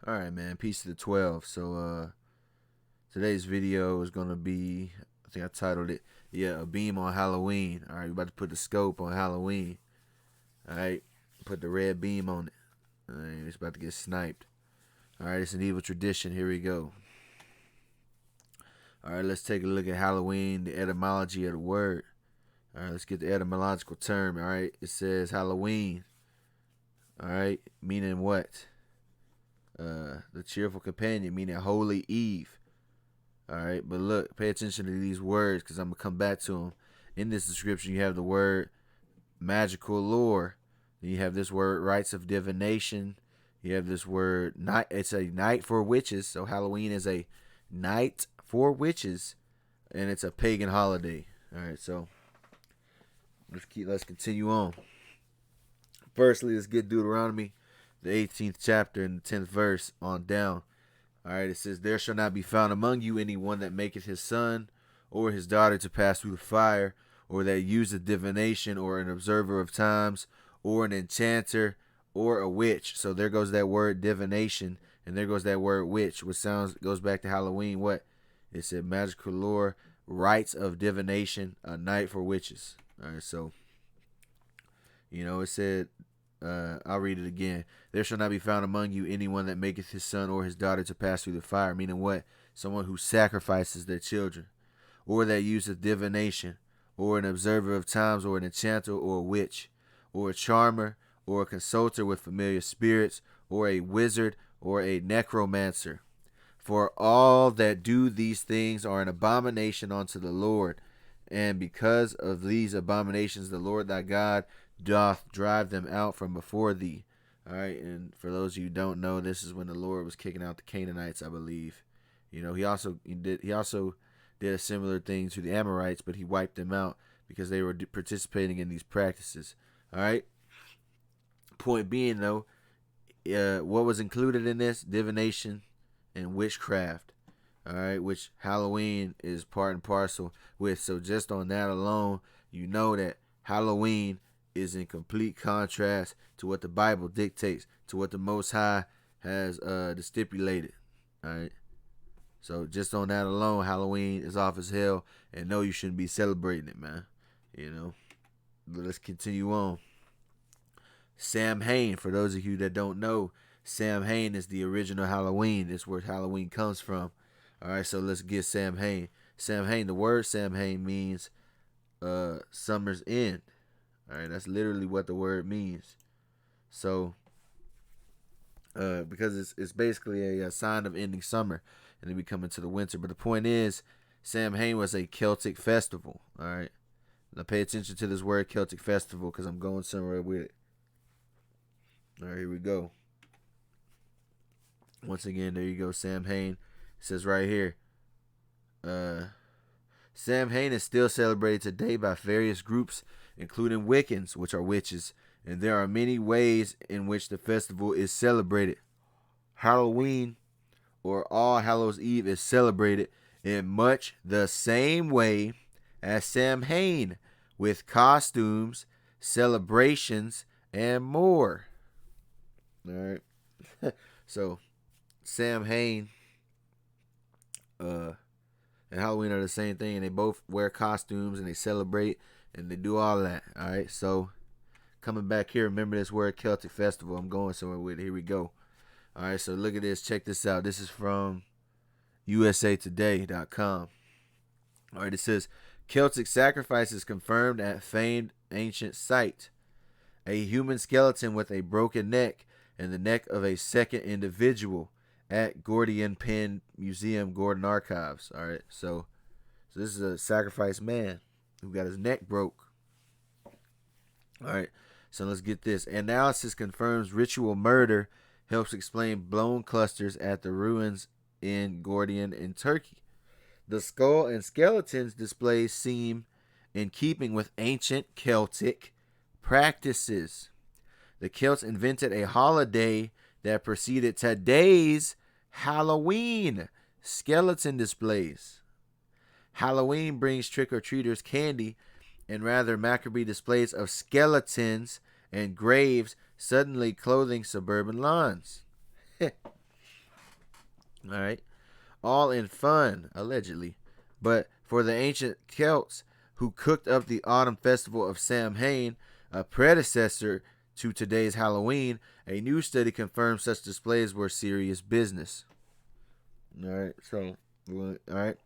All right, man. Peace to the 12. So, today's video is gonna be, I think I titled it, a beam on Halloween. All right, we're about to put the scope on Halloween. All right, put the red beam on it. All right, it's about to get sniped. All right, it's an evil tradition. Here we go. All right, let's take a look at Halloween, the etymology of the word. All right, let's get the etymological term. All right, it says Halloween. All right, meaning what? The cheerful companion, meaning holy eve. All right, but look, pay attention to these words because I'm gonna come back to them. In this description, you have the word magical lore. Then you have this word rites of divination. You have this word night. It's a night for witches. So Halloween is a night for witches, and it's a pagan holiday. All right, so let's continue on. Firstly, let's get Deuteronomy, the 18th chapter and the 10th verse on down. All right, it says, "There shall not be found among you any one that maketh his son or his daughter to pass through the fire, or that useth divination, or an observer of times, or an enchanter, or a witch." So there goes that word divination, and there goes that word witch, which goes back to Halloween. What? It said magical lore, rites of divination, a night for witches. All right, so it said, I'll read it again. "There shall not be found among you anyone that maketh his son or his daughter to pass through the fire," meaning what? Someone who sacrifices their children, or that useth divination, or an observer of times, or an enchanter, or a witch, or a charmer, or a consulter with familiar spirits, or a wizard, or a necromancer. For all that do these things are an abomination unto the Lord. And because of these abominations, the Lord thy God doth drive them out from before thee. All right, and for those of you who don't know, this is when the Lord was kicking out the Canaanites, I believe. He also did a similar thing to the Amorites, but he wiped them out because they were participating in these practices. All right. Point being, though, what was included in this? Divination and witchcraft. All right, which Halloween is part and parcel with. So just on that alone, you know that Halloween is in complete contrast to what the Bible dictates, to what the Most High has stipulated. All right. So just on that alone, Halloween is off as hell, and no, you shouldn't be celebrating it, man. But let's continue on. Samhain, for those of you that don't know, Samhain is the original Halloween. That's where Halloween comes from. All right, so let's get Samhain. Samhain, the word Samhain means summer's end. All right, that's literally what the word means. So, because it's basically a sign of ending summer, and then we come into the winter. But the point is, Samhain was a Celtic festival. All right, now pay attention to this word Celtic festival because I'm going somewhere with it. All right, here we go. Once again, there you go, Samhain. It says right here, Samhain is still celebrated today by various groups, including Wiccans, which are witches, and there are many ways in which the festival is celebrated. Halloween, or All Hallows Eve, is celebrated in much the same way as Samhain, with costumes, celebrations, and more. All right. So, Samhain and Halloween are the same thing, and they both wear costumes and they celebrate and they do all that. All right, so coming back here, remember this word Celtic festival. I'm going somewhere with it. Here we go. All right, so look at this. Check this out. This is from usatoday.com. All right, it says Celtic sacrifices confirmed at famed ancient site. A human skeleton with a broken neck and the neck of a second individual at Gordian Pen Museum, Gordon Archives. All right, so this is a sacrificed man who got his neck broke. All right, so let's get this. Analysis confirms ritual murder, helps explain blown clusters at the ruins in Gordian in Turkey. The skull and skeletons displays seem in keeping with ancient Celtic practices. The Celts invented a holiday that preceded today's Halloween skeleton displays. Halloween brings trick-or-treaters candy, and rather macabre displays of skeletons and graves suddenly clothing suburban lawns. All right. All in fun, allegedly. But for the ancient Celts who cooked up the autumn festival of Samhain, a predecessor to today's Halloween, a new study confirms such displays were serious business. All right, so, all right.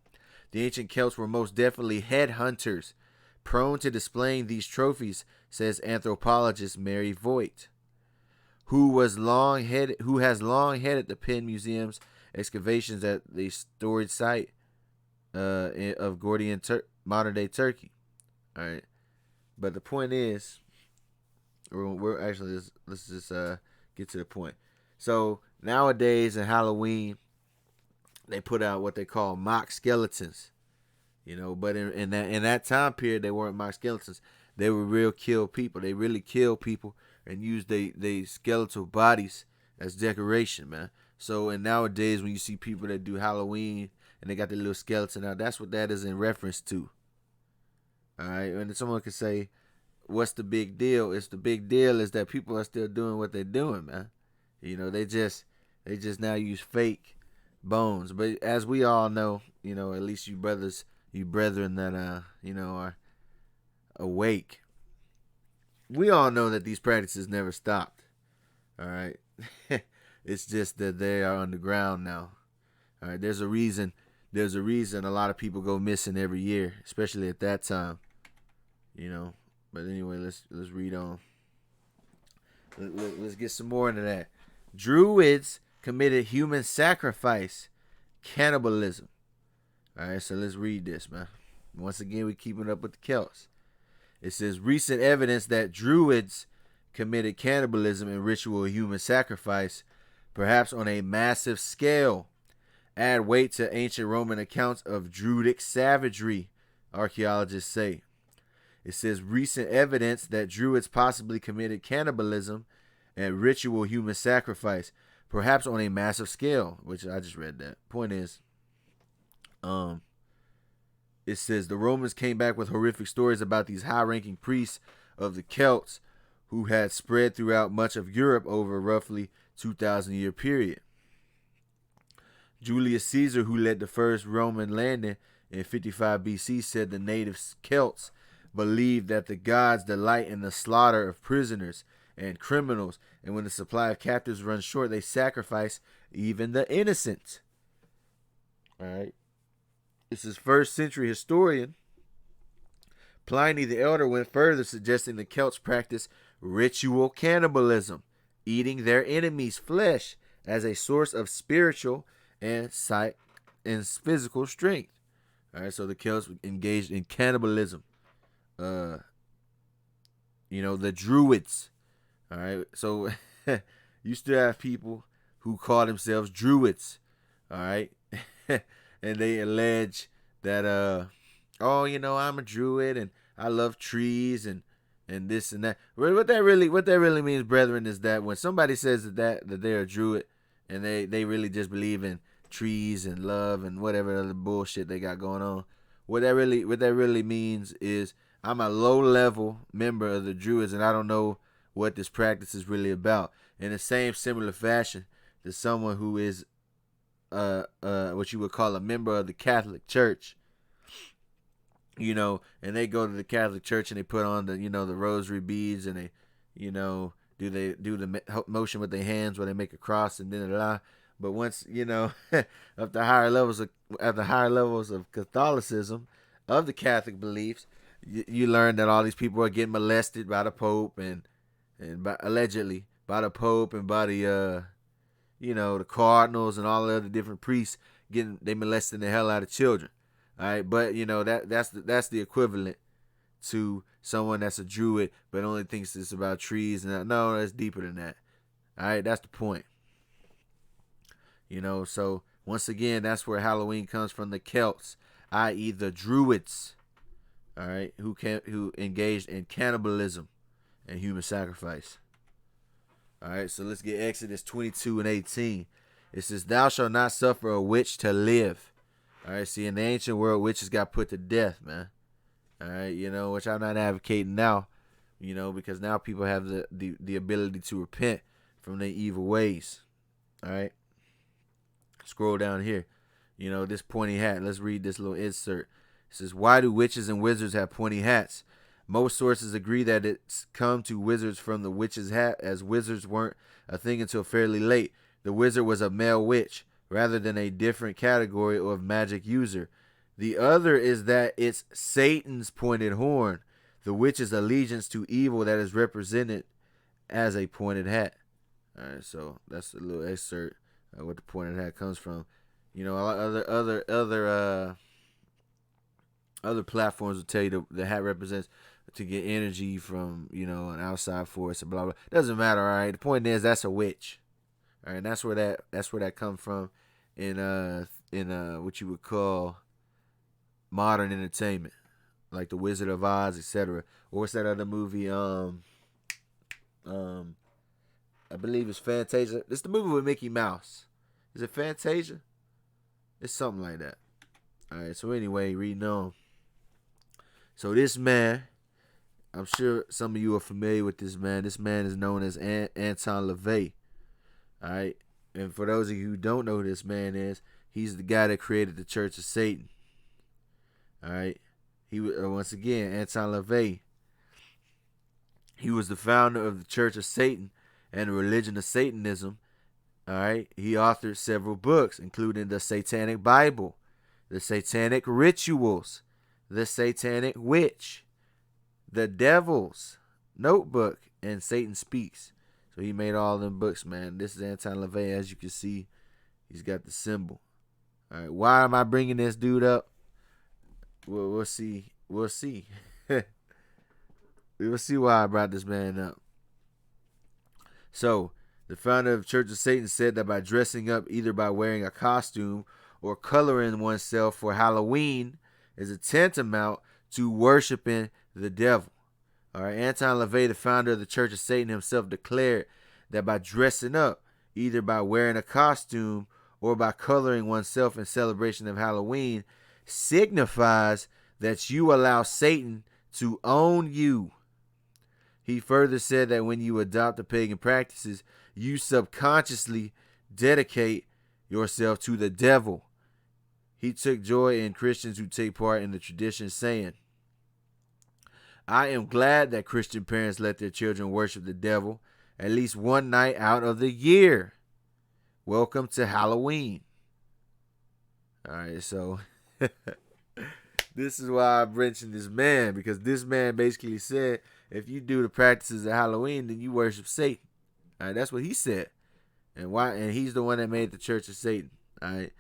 The ancient Celts were most definitely headhunters, prone to displaying these trophies, says anthropologist Mary Voigt, who has long headed the Penn Museum's excavations at the storied site of Gordian modern day Turkey. All right, but the point is, we're actually let's just get to the point. So nowadays in Halloween, they put out what they call mock skeletons. But in that time period, they weren't mock skeletons. They were real kill people. They really kill people and use they skeletal bodies as decoration, man. So and nowadays, when you see people that do Halloween and they got their little skeleton out, that's what that is in reference to. All right, and someone could say, "What's the big deal?" It's the big deal is that people are still doing what they're doing, man. They just now use fake bones. But as we all know, at least you brethren that are awake, we all know that these practices never stopped. All right. It's just that they are underground now. All right, there's a reason a lot of people go missing every year, especially at that time. But anyway, let's read on. Let's get some more into that. Druids committed human sacrifice, cannibalism. All right, so let's read this, man. Once again, we're keeping up with the Celts. It says recent evidence that Druids committed cannibalism and ritual human sacrifice, perhaps on a massive scale. Add weight to ancient Roman accounts of Druidic savagery, archaeologists say. It says recent evidence that Druids possibly committed cannibalism and ritual human sacrifice, perhaps on a massive scale, which I just read that. Point is, it says the Romans came back with horrific stories about these high-ranking priests of the Celts who had spread throughout much of Europe over a roughly 2,000-year period. Julius Caesar, who led the first Roman landing in 55 BC, said the native Celts believed that the gods delight in the slaughter of prisoners and criminals, and when the supply of captives runs short, they sacrifice even the innocent. All right. This is first century historian Pliny the Elder went further, suggesting the Celts practiced ritual cannibalism, eating their enemies' flesh as a source of spiritual and physical strength. All right, so the Celts engaged in cannibalism. The Druids. All right, so you still have people who call themselves Druids. All right, and they allege that I'm a Druid and I love trees and this and that. What that really means, brethren, is that when somebody says that they're a Druid and they really just believe in trees and love and whatever other bullshit they got going on, what that really means is I'm a low level member of the Druids and I don't know what this practice is really about. In the same similar fashion to someone who is what you would call a member of the Catholic Church, and they go to the Catholic Church and they put on the the rosary beads and they do the motion with their hands where they make a cross and then but once at the higher levels of Catholicism, of the Catholic beliefs, you learn that all these people are getting molested by the Pope and allegedly by the Pope and by the the cardinals and all the other different priests they molesting the hell out of children. All right, but that's the equivalent to someone that's a Druid but only thinks it's about trees and no, that's deeper than that. All right, that's the point. So once again, that's where Halloween comes from, the Celts, i.e. the Druids. All right, who engaged in cannibalism and human sacrifice. All right, so let's get Exodus 22 and 18. It says, "Thou shalt not suffer a witch to live." All right, see, in the ancient world, witches got put to death, man. All right, which I'm not advocating now, because now people have the ability to repent from their evil ways. All right. Scroll down here. You know, this pointy hat. Let's read this little insert. It says, why do witches and wizards have pointy hats? Most sources agree that it's come to wizards from the witch's hat, as wizards weren't a thing until fairly late. The wizard was a male witch, rather than a different category of magic user. The other is that it's Satan's pointed horn, the witch's allegiance to evil that is represented as a pointed hat. All right, so that's a little excerpt of what the pointed hat comes from. You know, a lot of other platforms will tell you the hat represents to get energy from, you know, an outside force and blah blah. Doesn't matter, all right. The point is that's a witch. All right, and that's where that comes from in what you would call modern entertainment, like The Wizard of Oz, etc. Or what's that other movie? I believe it's Fantasia. It's the movie with Mickey Mouse. Is it Fantasia? It's something like that. All right. So anyway, reading on. So this man, I'm sure some of you are familiar with this man. This man is known as Anton LaVey. All right. And for those of you who don't know who this man is, he's the guy that created the Church of Satan. All right. He once again, Anton LaVey. He was the founder of the Church of Satan and the religion of Satanism. All right. He authored several books, including the Satanic Bible, the Satanic Rituals, the Satanic Witch, the Devil's Notebook, and Satan Speaks. So he made all them books, man. This is Anton LaVey. As you can see, he's got the symbol. All right. Why am I bringing this dude up? Well, we'll see. We'll see. We'll see why I brought this man up. So, the founder of Church of Satan said that by dressing up either by wearing a costume or coloring oneself for Halloween is a tantamount to worshiping the devil. All right, Anton LaVey, the founder of the Church of Satan himself, declared that by dressing up, either by wearing a costume or by coloring oneself in celebration of Halloween, signifies that you allow Satan to own you. He further said that when you adopt the pagan practices, you subconsciously dedicate yourself to the devil. He took joy in Christians who take part in the tradition, saying, I am glad that Christian parents let their children worship the devil at least one night out of the year. Welcome to Halloween. All right, so this is why I mentioned this man, because this man basically said if you do the practices of Halloween, then you worship Satan. All right, that's what he said. And why? And he's the one that made the Church of Satan. All right,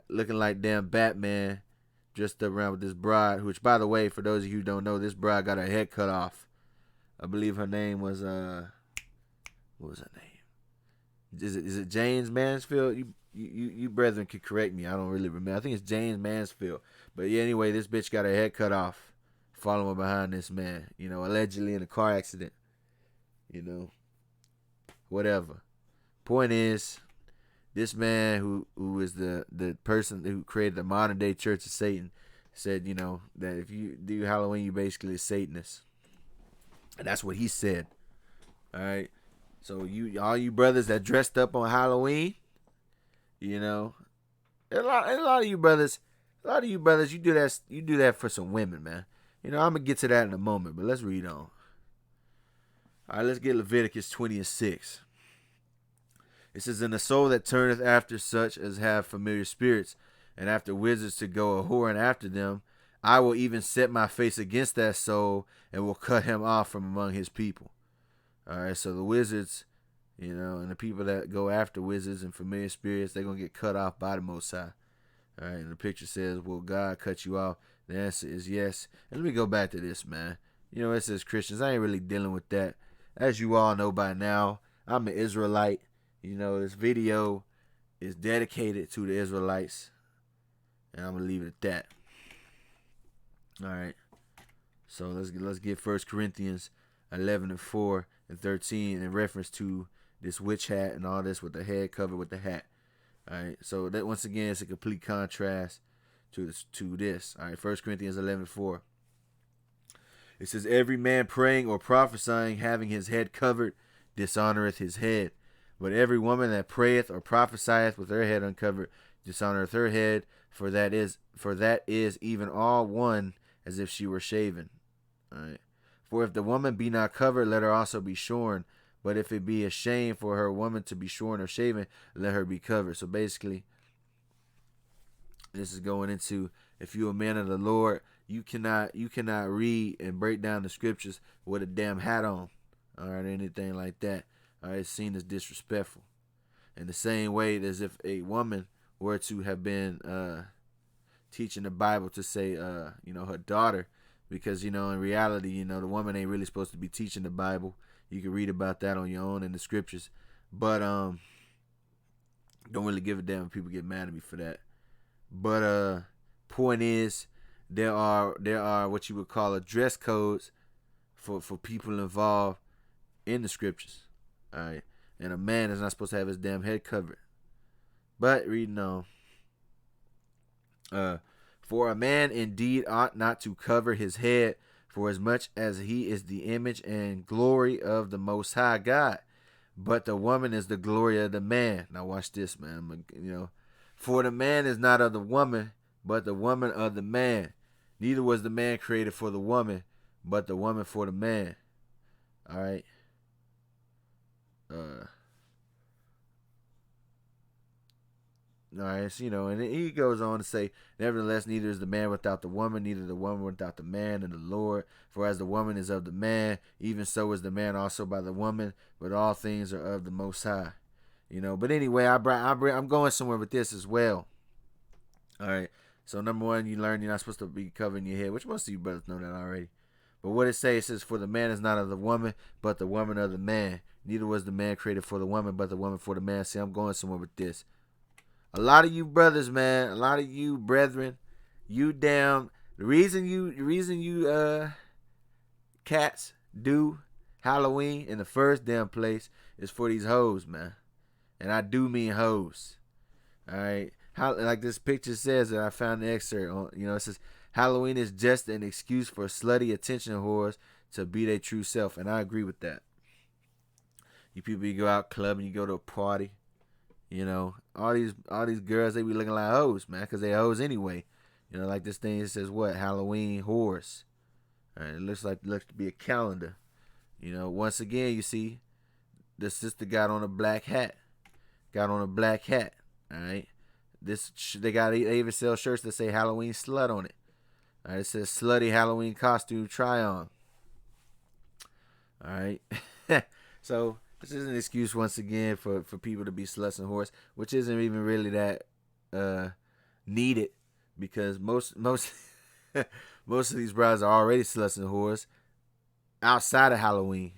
looking like damn Batman, dressed up around with this bride, which, by the way, for those of you who don't know, this bride got her head cut off. I believe her name was what was her name? Is it James Mansfield? You brethren could correct me. I don't really remember. I think it's James Mansfield. But yeah, anyway, this bitch got her head cut off, following behind this man. You know, allegedly in a car accident. You know, whatever. Point is, this man who is the person who created the modern day Church of Satan said, you know, that if you do Halloween, you basically a Satanist. And that's what he said. All right. So all you brothers that dressed up on Halloween, you know, a lot of you brothers, you do that for some women, man. You know, I'm gonna get to that in a moment, but let's read on. All right, let's get Leviticus 20:6. It says, "And the soul that turneth after such as have familiar spirits, and after wizards to go a whoring after them, I will even set my face against that soul, and will cut him off from among his people." All right, so the wizards, you know, and the people that go after wizards and familiar spirits, they're going to get cut off by the Most High. All right, and the picture says, will God cut you off? The answer is yes. And let me go back to this, man. You know, it says Christians. I ain't really dealing with that. As you all know by now, I'm an Israelite. You know, this video is dedicated to the Israelites. And I'm going to leave it at that. All right. So let's get 1 Corinthians 11:4 and 13 in reference to this witch hat and all this with the head covered with the hat. All right. So that once again is a complete contrast to this. All right. 1 Corinthians 11:4. It says, "Every man praying or prophesying, having his head covered, dishonoreth his head. But every woman that prayeth or prophesieth with her head uncovered, dishonoreth her head, for that is even all one as if she were shaven. All right. For if the woman be not covered, let her also be shorn. But if it be a shame for her woman to be shorn or shaven, let her be covered. So basically, this is going into, if you're a man of the Lord, you cannot read and break down the scriptures with a damn hat on, all right, anything like that. All right, it's seen as disrespectful. In the same way as if a woman were to have been teaching the Bible to say, her daughter, because in reality, the woman ain't really supposed to be teaching the Bible. You can read about that on your own in the scriptures, but don't really give a damn if people get mad at me for that. But point is, there are what you would call a dress codes for people involved in the scriptures. All right, and a man is not supposed to have his damn head covered. But reading on, for a man indeed ought not to cover his head, for as much as he is the image and glory of the Most High God, but the woman is the glory of the man. Now watch this, man. For the man is not of the woman, but the woman of the man. Neither was the man created for the woman, but the woman for the man. All right. All right, so, and he goes on to say, nevertheless, neither is the man without the woman, neither the woman without the man in the Lord. For as the woman is of the man, even so is the man also by the woman. But all things are of the Most High. But anyway, I'm going somewhere with this as well. All right. So number one, you learn you're not supposed to be covering your head, which most of you brothers know that already. But what it says, for the man is not of the woman, but the woman of the man. Neither was the man created for the woman, but the woman for the man. See, I'm going somewhere with this. A lot of you brothers, man, a lot of you brethren, the reason you cats do Halloween in the first damn place is for these hoes, man. And I do mean hoes. All right. Like this picture says that I found the excerpt on, it says Halloween is just an excuse for slutty attention whores to be their true self. And I agree with that. You people, you go out clubbing, you go to a party. All these girls, they be looking like hoes, man, because they hoes anyway. Like this thing, it says what? Halloween whores. All right, it looks to be a calendar. Once again, you see, the sister got on a black hat. All right. They even sell shirts that say Halloween slut on it. All right, it says slutty Halloween costume try on. All right. So this is an excuse once again for people to be sluts and whores, which isn't even really that needed, because most most of these brides are already sluts and whores outside of Halloween,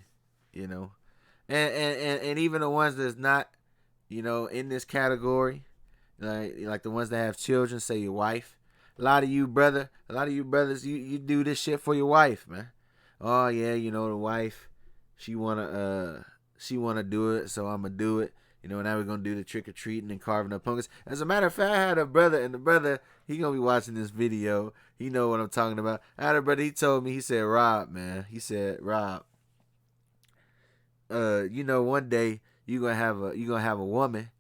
and even the ones that's not, in this category, like the ones that have children, say your wife. A lot of you brothers, you do this shit for your wife, man. Oh yeah, the wife, she wanna do it, so I'm gonna do it. Now we're gonna do the trick or treating and carving up pumpkins. As a matter of fact, I had a brother, and the brother, he gonna be watching this video. He know what I'm talking about. I had a brother, he told me, he said, Rob, one day you gonna have a woman,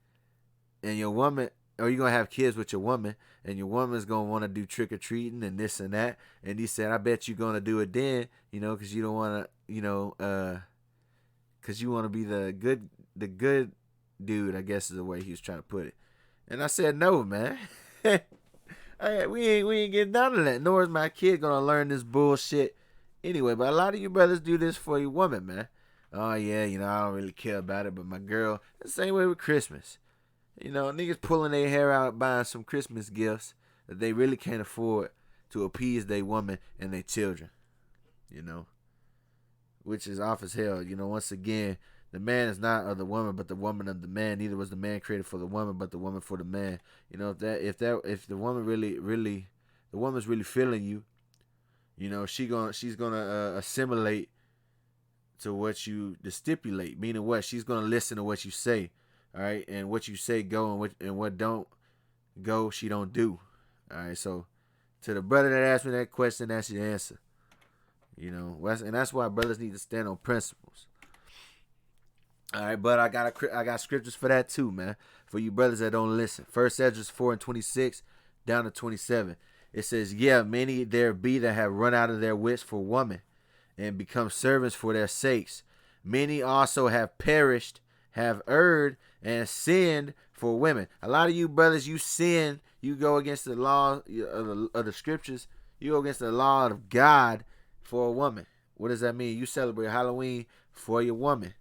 and your woman, or you gonna have kids with your woman, and your woman's gonna want to do trick or treating and this and that. And he said, I bet you're gonna do it then, because you don't want to, because you want to be the good dude, I guess is the way he was trying to put it. And I said, no, man. we ain't getting down to that. Nor is my kid gonna learn this bullshit anyway. But a lot of you brothers do this for your woman, man. Oh yeah, I don't really care about it, but my girl. The same way with Christmas. Niggas pulling their hair out buying some Christmas gifts that they really can't afford to appease their woman and their children. Which is off as hell. Once again, the man is not of the woman, but the woman of the man. Neither was the man created for the woman, but the woman for the man. If the woman the woman's really feeling you, she's gonna assimilate to what you stipulate. Meaning what? She's gonna listen to what you say, all right, and what you say go, and what don't go, she don't do. All right. So to the brother that asked me that question, that's your answer. And that's why brothers need to stand on principles. All right, but I got scriptures for that too, man. For you brothers that don't listen. 1 Ezra 4:26 down to 27. It says, "Yeah, many there be that have run out of their wits for woman, and become servants for their sakes. Many also have perished, have erred, and sinned for women." A lot of you brothers, you sin, you go against the law of the scriptures, you go against the law of God for a woman. What does that mean? You celebrate Halloween for your woman.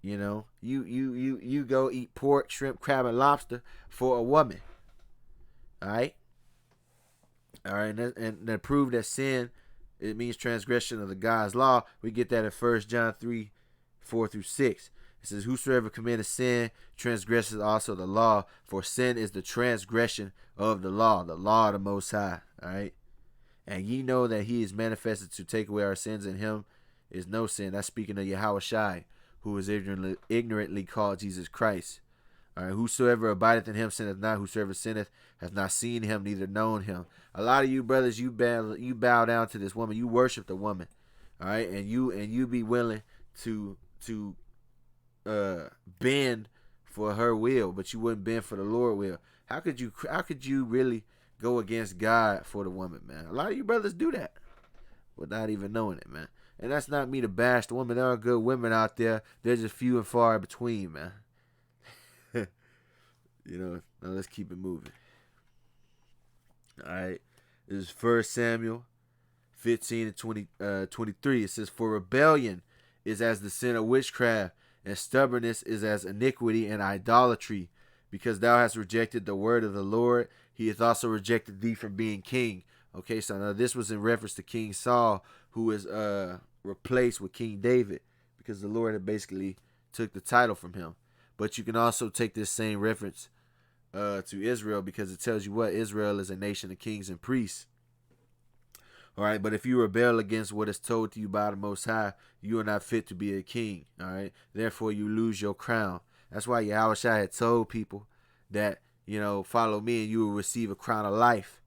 You know, you go eat pork, shrimp, crab, and lobster for a woman. All right, and to prove that sin, it means transgression of the God's law. We get that in 1 John 3:4-6. It says, "Whosoever committeth sin transgresses also the law, for sin is the transgression of the law of the Most High." All right, and ye know that He is manifested to take away our sins, and Him is no sin. That's speaking of yahawashi, who is ignorantly called Jesus Christ. All right, "Whosoever abideth in Him sinneth not. Whosoever sinneth hath not seen Him, neither known Him." A lot of you brothers, you bow down to this woman. You worship the woman. All right, and you be willing to bend for her will, but you wouldn't bend for the Lord will. How could you really go against God for the woman, man? A lot of you brothers do that without even knowing it, man. And that's not me to bash the woman. There are good women out there. They're just few and far between, man. You know, now let's keep it moving. All right. This is 1 Samuel 15 and 23. It says, "For rebellion is as the sin of witchcraft, and stubbornness is as iniquity and idolatry. Because thou hast rejected the word of the Lord, He hath also rejected thee from being king." Okay, so now this was in reference to King Saul, who is replaced with King David, because the Lord had basically took the title from him. But you can also take this same reference to Israel, because it tells you what? Israel is a nation of kings and priests. All right, but if you rebel against what is told to you by the Most High, you are not fit to be a king. All right, therefore you lose your crown. That's why Yahawashi had told people that, you know, follow me and you will receive a crown of life.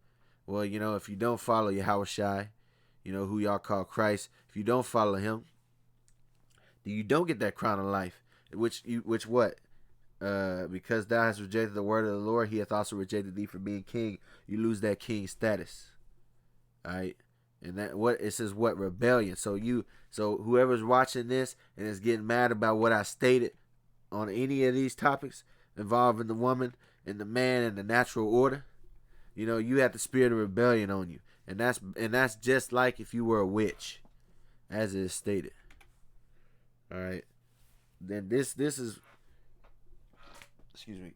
Well, you know, if you don't follow Yahawashi, you know, who y'all call Christ, if you don't follow Him, then you don't get that crown of life. Which what? Because thou hast rejected the word of the Lord, He hath also rejected thee from being king. You lose that king status. All right. And that what it says, what? Rebellion. So whoever's watching this and is getting mad about what I stated on any of these topics involving the woman and the man and the natural order, you know, you have the spirit of rebellion on you. And that's just like if you were a witch, as it is stated. All right. Then this is, excuse me.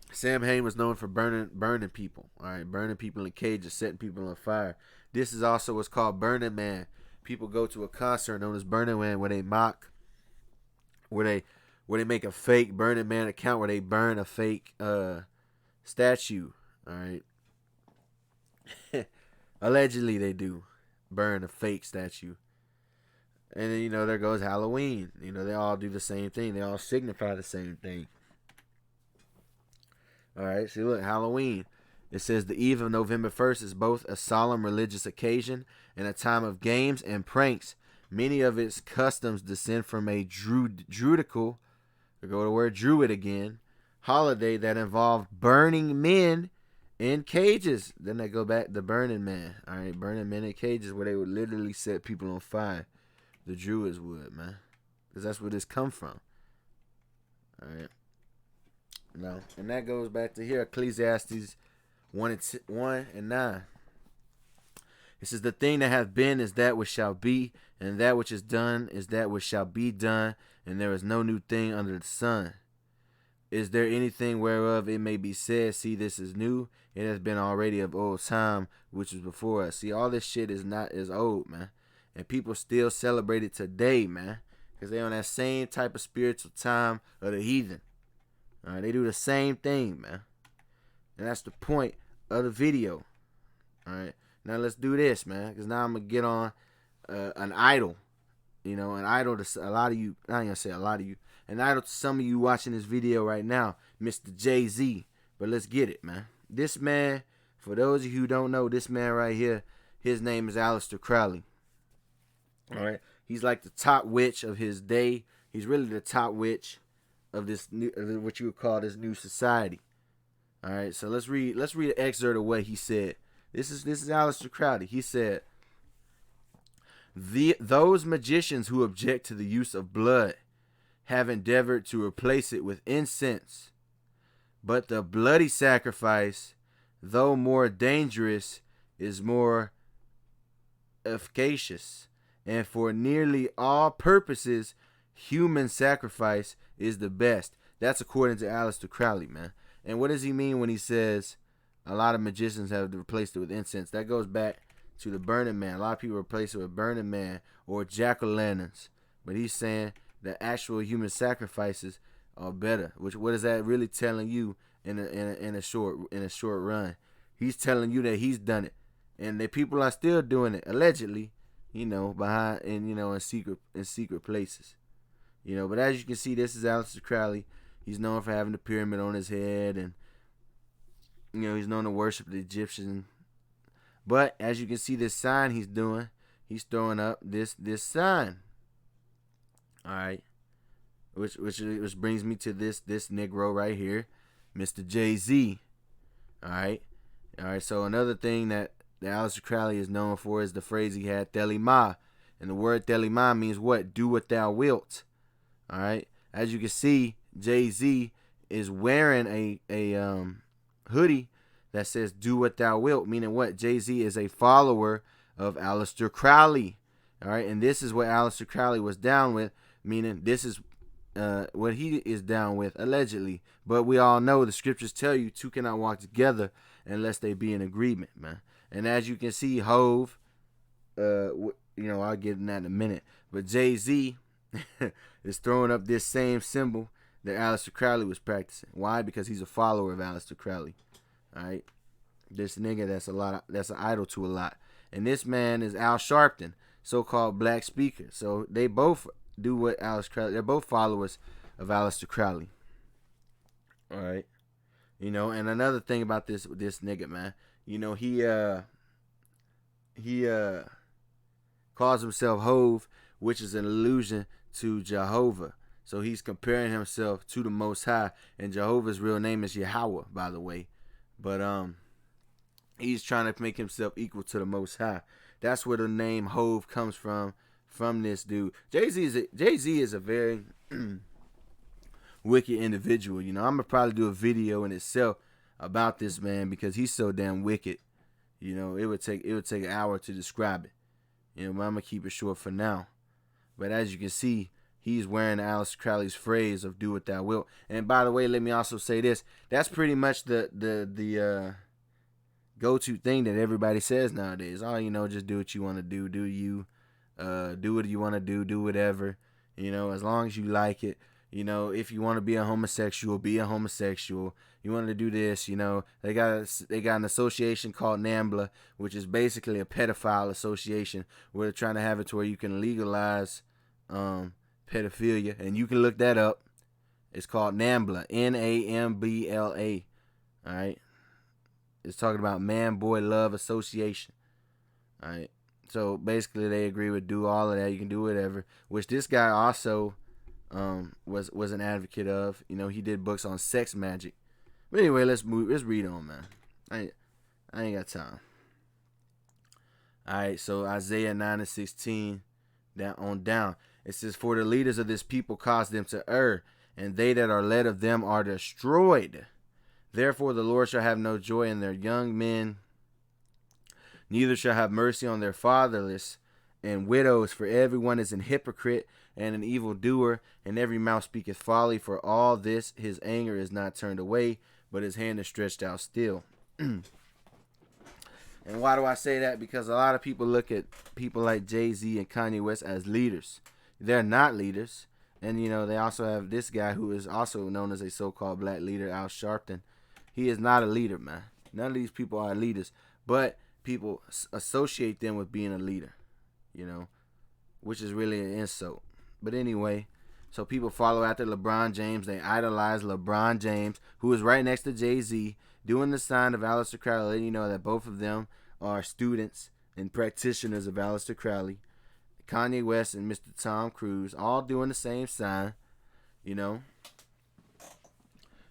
Sam Hain was known for burning people. All right, burning people in cages, setting people on fire. This is also what's called Burning Man. People go to a concert known as Burning Man, where they mock, where they make a fake Burning Man account, where they burn a fake statue. All right. Allegedly, they do burn a fake statue. And then, you know, there goes Halloween. You know, they all do the same thing. They all signify the same thing. All right, see, look, Halloween. It says the eve of November 1st is both a solemn religious occasion and a time of games and pranks. Many of its customs descend from a druidical, to go to the word druid again, holiday that involved burning men in cages. Then they go back to Burning Man. All right, burning men in cages, where they would literally set people on fire. The Druids would, man, because that's where this come from. All right. No, and that goes back to here, Ecclesiastes 1 and 9. It says, "The thing that hath been is that which shall be, and that which is done is that which shall be done, and there is no new thing under the sun. Is there anything whereof it may be said, see, this is new? It has been already of old time, which was before us." See, all this shit is old, man. And people still celebrate it today, man, because they on that same type of spiritual time of the heathen. All right, they do the same thing, man. And that's the point of the video. All right, now let's do this, man, because now I'm going to get on an idol. You know, an idol to a lot of you. I ain't going to say a lot of you. An idol to some of you watching this video right now, Mr. Jay-Z. But let's get it, man. This man, for those of you who don't know, this man right here, his name is Aleister Crowley. All right, he's like the top witch of his day. He's really the top witch of this new, what you would call this new society. All right, so let's read an excerpt of what he said. This is Aleister Crowley. He said, those magicians who object to the use of blood have endeavored to replace it with incense, but the bloody sacrifice, though more dangerous, is more efficacious, and for nearly all purposes, human sacrifice is the best. That's according to Aleister Crowley, man. And what does he mean when he says a lot of magicians have replaced it with incense? That goes back to the Burning Man. A lot of people replace it with Burning Man or jack-o'-lanterns. But he's saying that actual human sacrifices are better. What is that really telling you in a short run? He's telling you that he's done it, and that people are still doing it, allegedly, behind in secret places. But as you can see, this is Aleister Crowley. He's known for having the pyramid on his head, and he's known to worship the Egyptians. But as you can see, this sign he's doing, he's throwing up this sign. All right, which brings me to this Negro right here, Mr. Jay-Z. All right. So another thing that Aleister Crowley is known for is the phrase he had, Thelema. And the word Thelema means what? Do what thou wilt. All right. As you can see, Jay-Z is wearing a hoodie that says do what thou wilt, meaning what? Jay-Z is a follower of Aleister Crowley. All right. And this is what Aleister Crowley was down with, meaning this is what he is down with, allegedly. But we all know the scriptures tell you two cannot walk together unless they be in agreement, man. And as you can see, Hove, I'll get in that in a minute, but Jay-Z is throwing up this same symbol that Aleister Crowley was practicing. Why? Because he's a follower of Aleister Crowley. All right, this nigga that's an idol to a lot. And this man is Al Sharpton, so-called black speaker. So they both do what Aleister Crowley. They're both followers of Aleister Crowley. All right, and another thing about this nigga, man, he calls himself Hove, which is an allusion to Jehovah. So he's comparing himself to the Most High, and Jehovah's real name is Yahawah, by the way. But he's trying to make himself equal to the Most High. That's where the name Hove comes from this dude. Jay-Z is a very wicked individual. I'm gonna probably do a video in itself about this man because he's so damn wicked. It would take an hour to describe it. But I'm gonna keep it short for now. But as you can see, he's wearing Aleister Crowley's phrase of "do what thou wilt." And by the way, let me also say this: that's pretty much the go-to thing that everybody says nowadays. Oh, just do what you want to do. Do you? Do what you want to do. Do whatever. As long as you like it. If you want to be a homosexual, be a homosexual. You want to do this, they got an association called NAMBLA, which is basically a pedophile association where they're trying to have it to where you can legalize pedophilia, and you can look that up. It's called NAMBLA, NAMBLA. All right, it's talking about Man Boy Love Association. All right, so basically they agree with do all of that. You can do whatever, which this guy also was an advocate of. He did books on sex magic. But anyway, let's read on, man. I ain't got time. Alright, so Isaiah 9:16 down. It says, for the leaders of this people cause them to err, and they that are led of them are destroyed. Therefore the Lord shall have no joy in their young men, neither shall have mercy on their fatherless and widows, for everyone is an hypocrite and an evildoer, and every mouth speaketh folly. For all this his anger is not turned away, but his hand is stretched out still. And why do I say that? Because a lot of people look at people like Jay-Z and Kanye West as leaders. They're not leaders. And, they also have this guy who is also known as a so-called black leader, Al Sharpton. He is not a leader, man. None of these people are leaders. But people associate them with being a leader, which is really an insult. But anyway, so people follow after LeBron James. They idolize LeBron James, who is right next to Jay-Z, doing the sign of Aleister Crowley, letting you know that both of them are students and practitioners of Aleister Crowley. Kanye West and Mr. Tom Cruise, all doing the same sign, you know.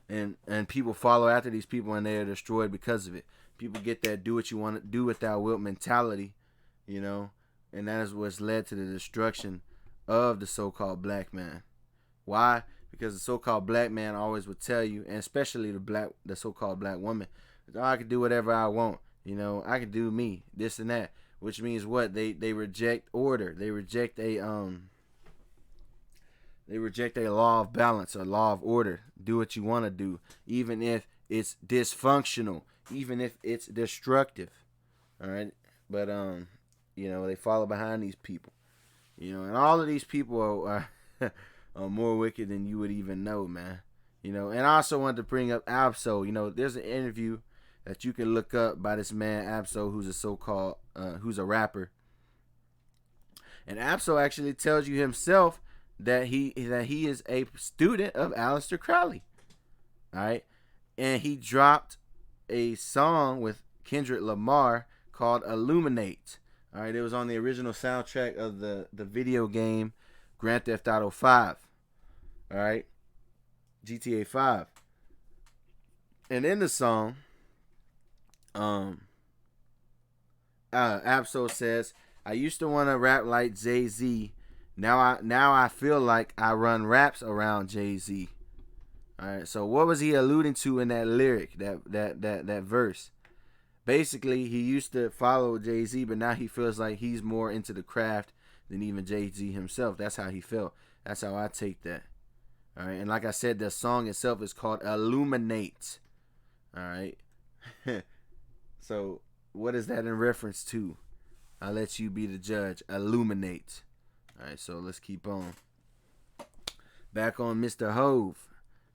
And people follow after these people and they are destroyed because of it. People get that do what you want to do with thou wilt mentality, you know, and that is what's led to the destruction of the so-called black man. Why? Because the so-called black man always would tell you, and especially the so-called black woman, oh, I can do whatever I want, you know, I can do me, this and that, which means what? They reject order. They reject a law of balance, a law of order. Do what you want to do, even if it's dysfunctional, even if it's destructive. All right, but you know, they follow behind these people, you know, and all of these people are more wicked than you would even know, man. You know, and I also wanted to bring up Absol. You know, there's an interview that you can look up by this man Absol, who's a so-called who's a rapper, and Absol actually tells you himself that he is a student of Aleister Crowley. All right, and he dropped a song with Kendrick Lamar called Illuminate. All right, it was on the original soundtrack of the video game Grand Theft Auto 5. All right, GTA 5. And in the song, Absol says, I used to want to rap like Jay-Z. Now I feel like I run raps around Jay-Z. All right, so what was he alluding to in that lyric, that verse? Basically, he used to follow Jay-Z, but now he feels like he's more into the craft than even Jay-Z himself. That's how he felt. That's how I take that. All right, and like I said, the song itself is called Illuminate. All right. So what is that in reference to? I'll let you be the judge. Illuminate. All right, so let's keep on. Back on Mr. Hove,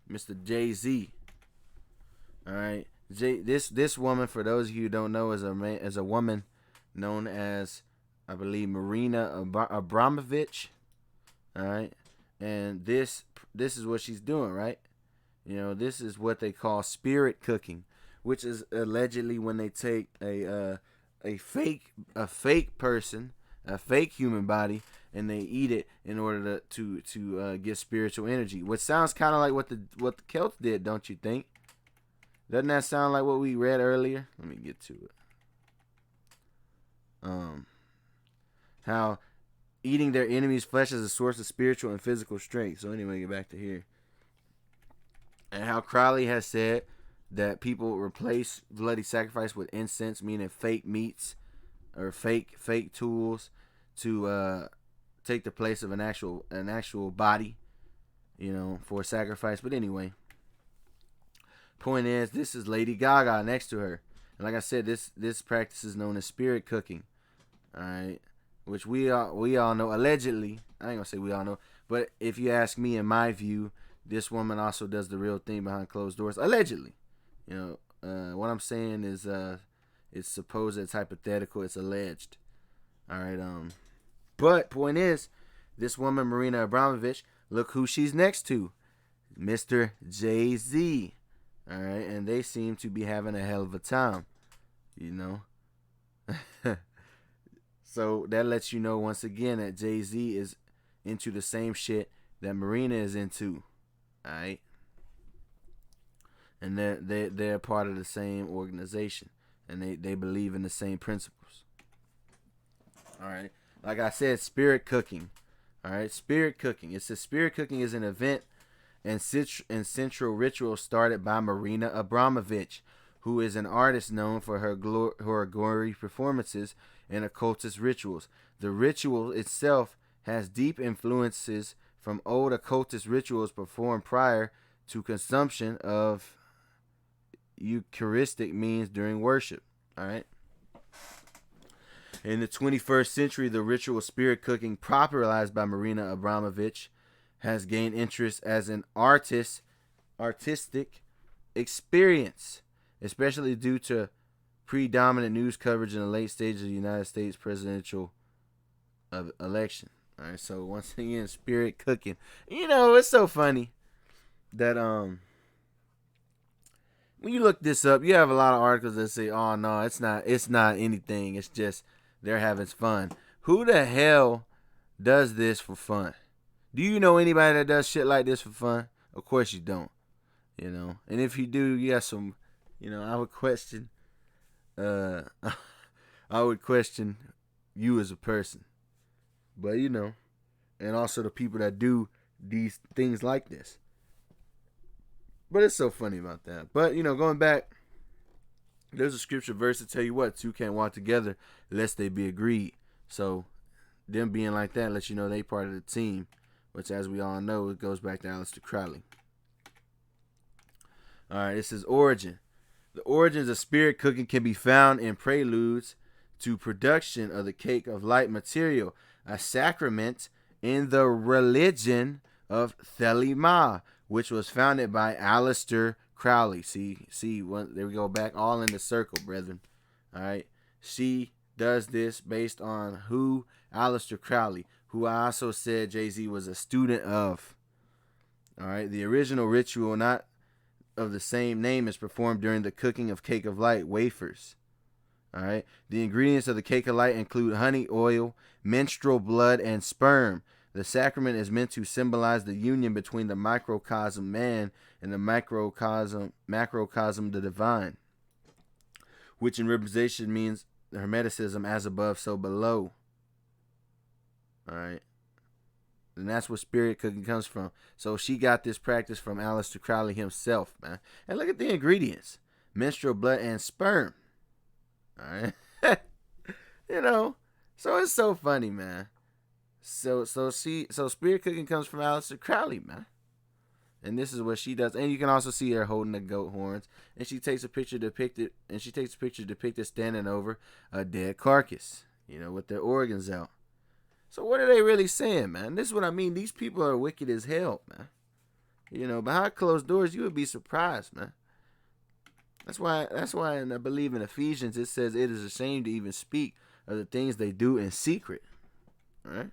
Mr. Jay-Z. All right, this woman, for those of you who don't know, is a woman known as, I believe, Marina Abramovic. All right, and this is what she's doing, right? You know, this is what they call spirit cooking, which is allegedly when they take a fake person, a fake human body, and they eat it in order to get spiritual energy. Which sounds kind of like what the Celts did, don't you think? Doesn't that sound like what we read earlier? Let me get to it. How eating their enemy's flesh is a source of spiritual and physical strength. So anyway, get back to here. And how Crowley has said that people replace bloody sacrifice with incense, meaning fake meats or fake tools, to take the place of an actual body, you know, for sacrifice. But anyway, point is, this is Lady Gaga next to her, and like I said, this practice is known as spirit cooking. All right, which we all know allegedly. I ain't gonna say we all know, but if you ask me, in my view, this woman also does the real thing behind closed doors, allegedly. You know, what I'm saying is, it's supposed, it's hypothetical, it's alleged. All right, but point is, this woman, Marina Abramovic, look who she's next to, Mr. Jay-Z. All right, and they seem to be having a hell of a time, you know. So that lets you know once again that Jay-Z is into the same shit that Marina is into. All right, and they're part of the same organization, and they believe in the same principles. All right, like I said, spirit cooking. All right, spirit cooking. It says spirit cooking is an event and central ritual started by Marina Abramovic, who is an artist known for her gory performances and occultist rituals. The ritual itself has deep influences from old occultist rituals performed prior to consumption of Eucharistic means during worship. All right. In the 21st century, the ritual spirit cooking, popularized by Marina Abramovic, has gained interest as an artistic experience, especially due to predominant news coverage in the late stages of the United States presidential election. All right, so once again, spirit cooking. You know, it's so funny that when you look this up, you have a lot of articles that say, "Oh no, it's not anything. It's just they're having fun." Who the hell does this for fun. Do you know anybody that does shit like this for fun? Of course you don't. And if you do, you got some, I would question, I would question you as a person. But, and also the people that do these things like this. But it's so funny about that. But, going back, there's a scripture verse to tell you what, two can't walk together lest they be agreed. So, them being like that lets you know they part of the team, which, as we all know, it goes back to Aleister Crowley. All right, this is origin. The origins of spirit cooking can be found in preludes to production of the cake of light material, a sacrament in the religion of Thelema, which was founded by Aleister Crowley. See, there we go, back all in the circle, brethren. All right, she does this based on who? Aleister Crowley, who I also said Jay-Z was a student of. All right, the original ritual, not of the same name, is performed during the cooking of cake of light wafers. All right, the ingredients of the cake of light include honey, oil, menstrual blood, and sperm. The sacrament is meant to symbolize the union between the microcosm man and the macrocosm the divine, which in representation means hermeticism, as above, so below. All right. And that's where spirit cooking comes from. So she got this practice from Aleister Crowley himself, man. And look at the ingredients: menstrual blood and sperm. All right. So it's so funny, man. So spirit cooking comes from Aleister Crowley, man. And this is what she does. And you can also see her holding the goat horns. And she takes a picture depicted standing over a dead carcass, with their organs out. So what are they really saying, man? This is what I mean. These people are wicked as hell, man. Behind closed doors, you would be surprised, man. That's why I believe in Ephesians, it says it is a shame to even speak of the things they do in secret. All right?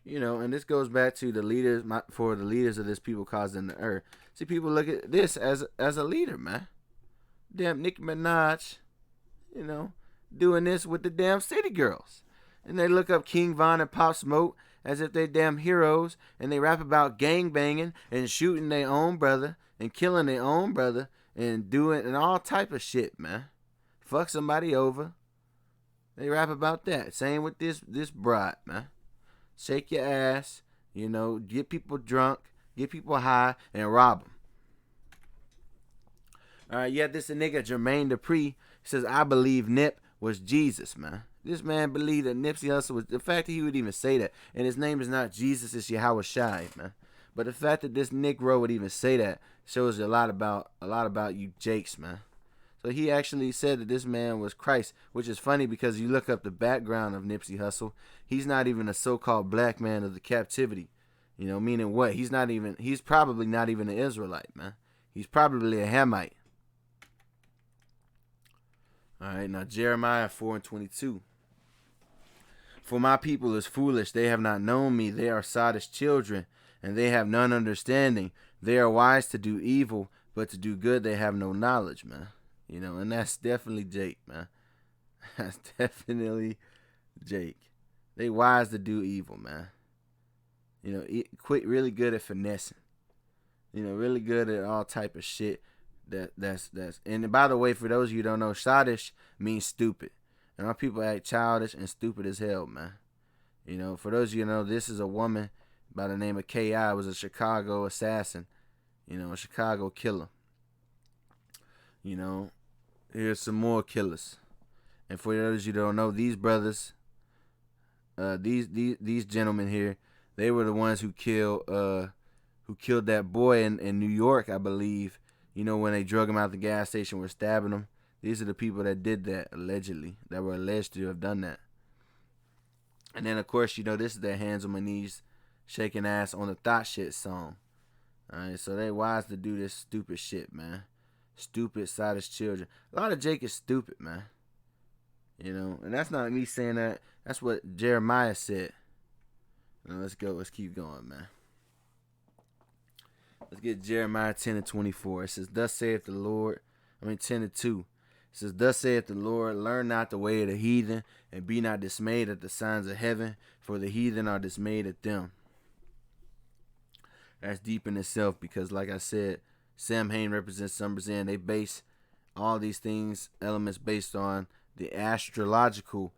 And this goes back to the leaders, for the leaders of this people causing the earth. See, people look at this as a leader, man. Damn Nicki Minaj, doing this with the damn city girls. And they look up King Von and Pop Smoke as if they damn heroes, and they rap about gang banging and shooting their own brother and killing their own brother and doing and all type of shit, man. Fuck somebody over. They rap about that. Same with this broad, man. Shake your ass, get people drunk, get people high, and rob them. All right, you have this nigga Jermaine Dupri says, I believe Nip was Jesus, man. This man believed that Nipsey Hussle was, the fact that he would even say that, and his name is not Jesus, it's yahawashi, man. But the fact that this Negro would even say that shows a lot about you Jakes, man. So he actually said that this man was Christ, which is funny because you look up the background of Nipsey Hussle. He's not even a so-called black man of the captivity. Meaning what? He's probably not even an Israelite, man. He's probably a Hamite. All right, now Jeremiah 4:22. For my people is foolish, they have not known me, they are sottish children, and they have none understanding. They are wise to do evil, but to do good they have no knowledge, man. And that's definitely Jake, man. That's definitely Jake. They wise to do evil, man. Really good at finessing. Really good at all type of shit. That's and by the way, for those of you who don't know, sottish means stupid. And our people act childish and stupid as hell, man. For those of you who know, this is a woman by the name of K.I. was a Chicago assassin. A Chicago killer. Here's some more killers. And for those of you who don't know, these brothers, these gentlemen here, they were the ones who killed that boy in New York, I believe. When they drug him out the gas station, were stabbing him. These are the people that did that, allegedly, that were alleged to have done that. And then, of course, this is their hands on my knees, shaking ass on the Thought Shit song. All right, so they wise to do this stupid shit, man. Stupid, sottish children. A lot of Jake is stupid, man. And that's not me saying that. That's what Jeremiah said. Now, let's go. Let's keep going, man. Let's get Jeremiah 10:24. It says, thus saith the Lord. 10:2. says, thus saith the Lord, learn not the way of the heathen, and be not dismayed at the signs of heaven, for the heathen are dismayed at them. That's deep in itself, because like I said, Samhain represents Summer's End. They base all these things, elements based on the astrological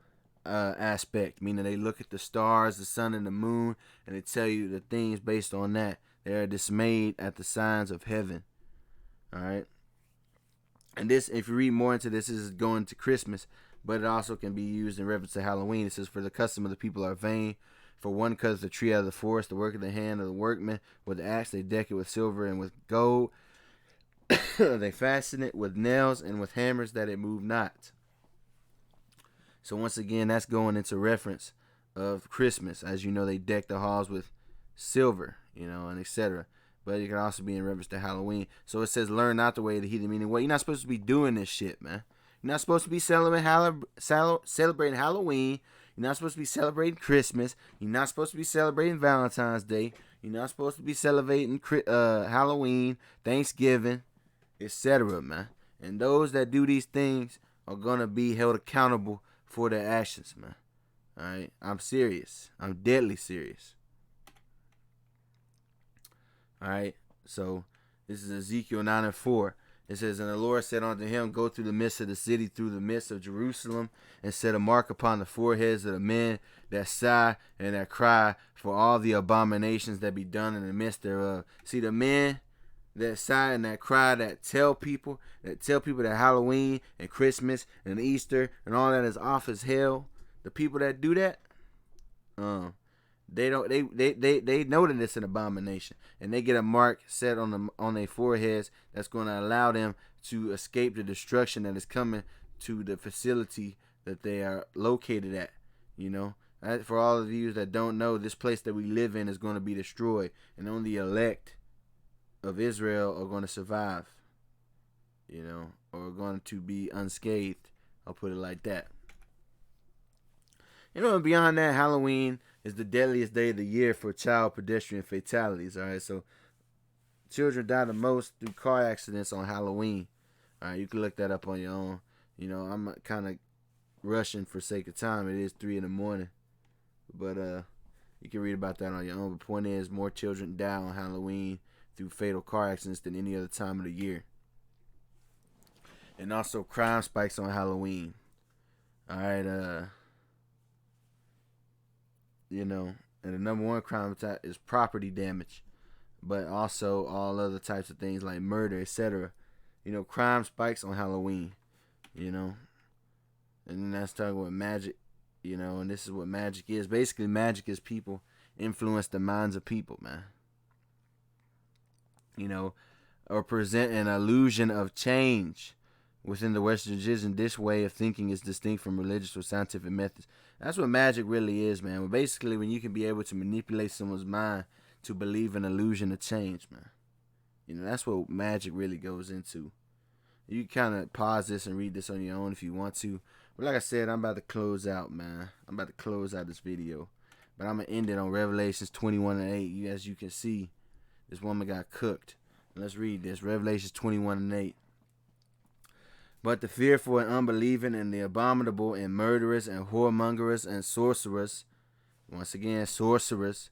aspect, meaning they look at the stars, the sun, and the moon, and they tell you the things based on that. They are dismayed at the signs of heaven. All right. And this, if you read more into this, is going to Christmas, but it also can be used in reference to Halloween. It says, for the custom of the people are vain. For one cuts the tree out of the forest, the work of the hand of the workman. With the axe they deck it with silver and with gold. They fasten it with nails and with hammers that it move not. So once again, that's going into reference of Christmas. As you know, they deck the halls with silver, and etc. But it can also be in reference to Halloween. So it says, learn not the way of the heathen, meaning, well, you're not supposed to be doing this shit, man. You're not supposed to be celebrating Halloween. You're not supposed to be celebrating Christmas. You're not supposed to be celebrating Valentine's Day. You're not supposed to be celebrating Halloween, Thanksgiving, etc., man. And those that do these things are going to be held accountable for their actions, man. All right? I'm serious. I'm deadly serious. All right, so this is Ezekiel 9:4. It says, and the Lord said unto him, go through the midst of the city, through the midst of Jerusalem, and set a mark upon the foreheads of the men that sigh and that cry for all the abominations that be done in the midst thereof. See, the men that sigh and that cry, that tell people that Halloween and Christmas and Easter and all that is off as hell. The people that do that, they know that it's an abomination, and they get a mark set on their foreheads that's going to allow them to escape the destruction that is coming to the facility that they are located at. For all of you that don't know, this place that we live in is going to be destroyed, and only the elect of Israel are going to survive, or are going to be unscathed. I'll put it like that. And beyond that, Halloween is the deadliest day of the year for child pedestrian fatalities. All right, so children die the most through car accidents on Halloween. All right, you can look that up on your own. I'm kind of rushing for sake of time. It is 3 a.m, but you can read about that on your own. But the point is, more children die on Halloween through fatal car accidents than any other time of the year. And also, crime spikes on Halloween. All right, and the number one crime is property damage, but also all other types of things like murder, etc. Crime spikes on Halloween, and then that's talking about magic, and this is what magic is. Basically, magic is people influence the minds of people, man. Or present an illusion of change. Within the Western tradition, this way of thinking is distinct from religious or scientific methods. That's what magic really is, man. But basically, when you can be able to manipulate someone's mind to believe an illusion of change, man. That's what magic really goes into. You can kind of pause this and read this on your own if you want to. But like I said, I'm about to close out, man. I'm about to close out this video. But I'm going to end it on Revelations 21:8. As you can see, this woman got cooked. Let's read this. Revelations 21:8. But the fearful and unbelieving and the abominable and murderers and whoremongers and sorcerers, once again, sorcerers,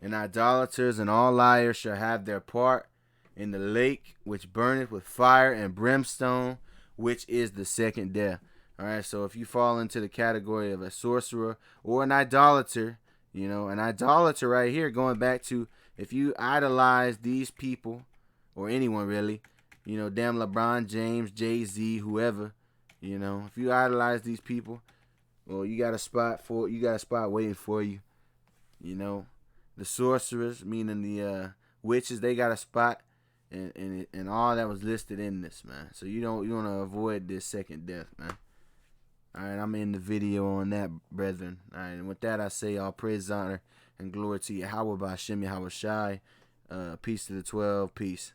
and idolaters and all liars shall have their part in the lake which burneth with fire and brimstone, which is the second death. All right, so if you fall into the category of a sorcerer or an idolater, an idolater right here, going back to if you idolize these people or anyone really, damn LeBron James, Jay-Z, whoever, if you idolize these people, well, you got a spot waiting for you. The sorcerers, meaning the witches, they got a spot, and all that was listed in this, man. So you want to avoid this second death, man. All right, I'm in the video on that, brethren. All right, and with that, I say all praise, honor, and glory to Yahawah by Hashem Yahawashi. Peace to the 12. Peace.